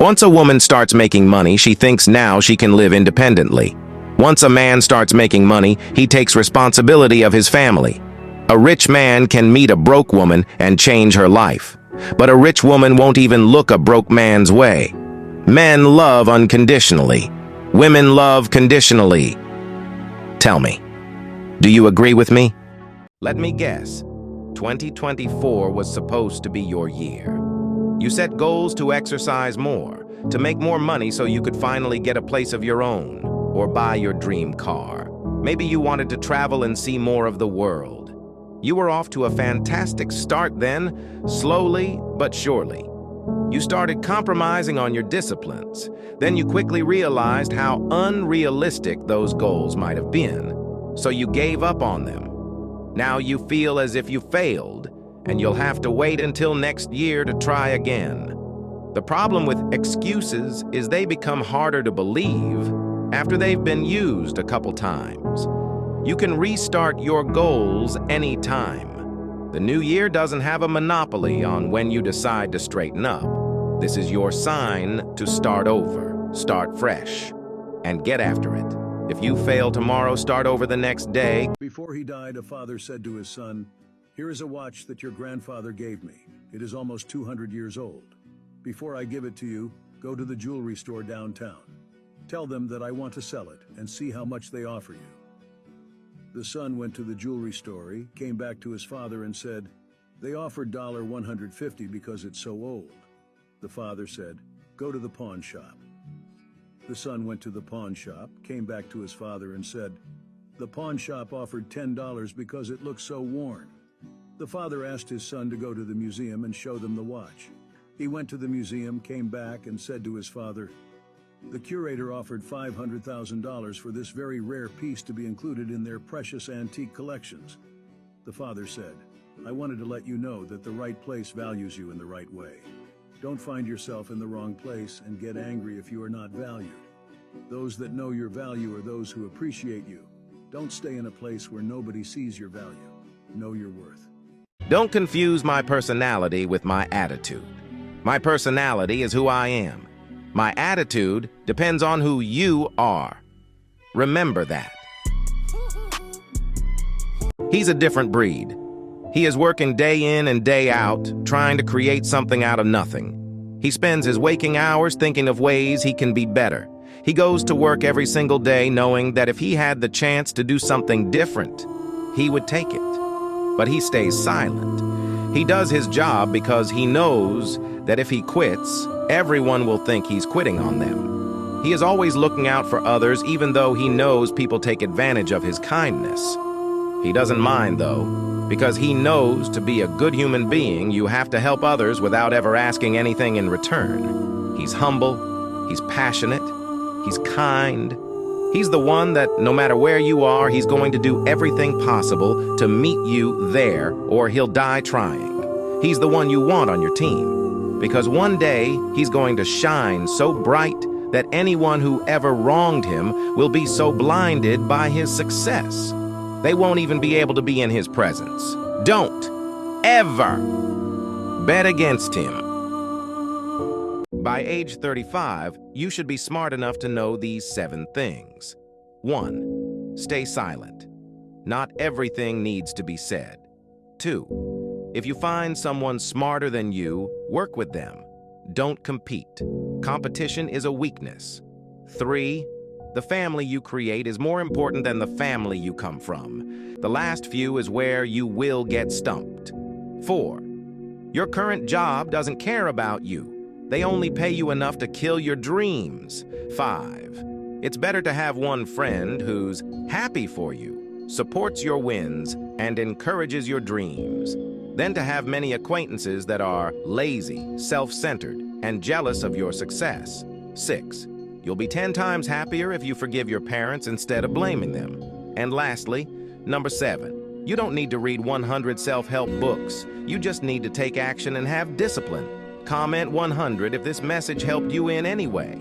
Once a woman starts making money, she thinks now she can live independently. Once a man starts making money, he takes responsibility of his family. A rich man can meet a broke woman and change her life. But a rich woman won't even look a broke man's way. Men love unconditionally. Women love conditionally. Tell me, do you agree with me? Let me guess. 2024 was supposed to be your year. You set goals to exercise more, to make more money so you could finally get a place of your own, or buy your dream car. Maybe you wanted to travel and see more of the world. You were off to a fantastic start then, slowly but surely. You started compromising on your disciplines. Then you quickly realized how unrealistic those goals might have been, so you gave up on them. Now you feel as if you failed, and you'll have to wait until next year to try again. The problem with excuses is they become harder to believe after they've been used a couple times. You can restart your goals anytime. The new year doesn't have a monopoly on when you decide to straighten up. This is your sign to start over, start fresh, and get after it. If you fail tomorrow, start over the next day. Before he died, a father said to his son, "Here is a watch that your grandfather gave me. It is almost 200 years old. Before I give it to you, go to the jewelry store downtown. Tell them that I want to sell it and see how much they offer you." The son went to the jewelry store, came back to his father and said, "They offered $150 because it's so old." The father said, "Go to the pawn shop." The son went to the pawn shop, came back to his father and said, "The pawn shop offered $10 because it looks so worn." The father asked his son to go to the museum and show them the watch. He went to the museum, came back and said to his father, "The curator offered $500,000 for this very rare piece to be included in their precious antique collections." The father said, "I wanted to let you know that the right place values you in the right way. Don't find yourself in the wrong place and get angry if you are not valued. Those that know your value are those who appreciate you. Don't stay in a place where nobody sees your value. Know your worth." Don't confuse my personality with my attitude. My personality is who I am. My attitude depends on who you are. Remember that. He's a different breed. He is working day in and day out, trying to create something out of nothing. He spends his waking hours thinking of ways he can be better. He goes to work every single day knowing that if he had the chance to do something different, he would take it. But he stays silent. He does his job because he knows that if he quits, everyone will think he's quitting on them. He is always looking out for others even though he knows people take advantage of his kindness. He doesn't mind though, because he knows to be a good human being, you have to help others without ever asking anything in return. He's humble, he's passionate, he's kind. He's the one that no matter where you are, he's going to do everything possible to meet you there or he'll die trying. He's the one you want on your team, because one day he's going to shine so bright that anyone who ever wronged him will be so blinded by his success. They won't even be able to be in his presence. Don't ever bet against him. By age 35, you should be smart enough to know these 7 things. 1. Stay silent. Not everything needs to be said. 2. If you find someone smarter than you, work with them. Don't compete. Competition is a weakness. 3. The family you create is more important than the family you come from. The last few is where you will get stumped. 4. Your current job doesn't care about you. They only pay you enough to kill your dreams. 5. It's better to have one friend who's happy for you, supports your wins, and encourages your dreams, than to have many acquaintances that are lazy, self-centered, and jealous of your success. 6. You'll be 10 times happier if you forgive your parents instead of blaming them. And lastly, number 7. You don't need to read 100 self-help books. You just need to take action and have discipline. Comment 100 if this message helped you in any way.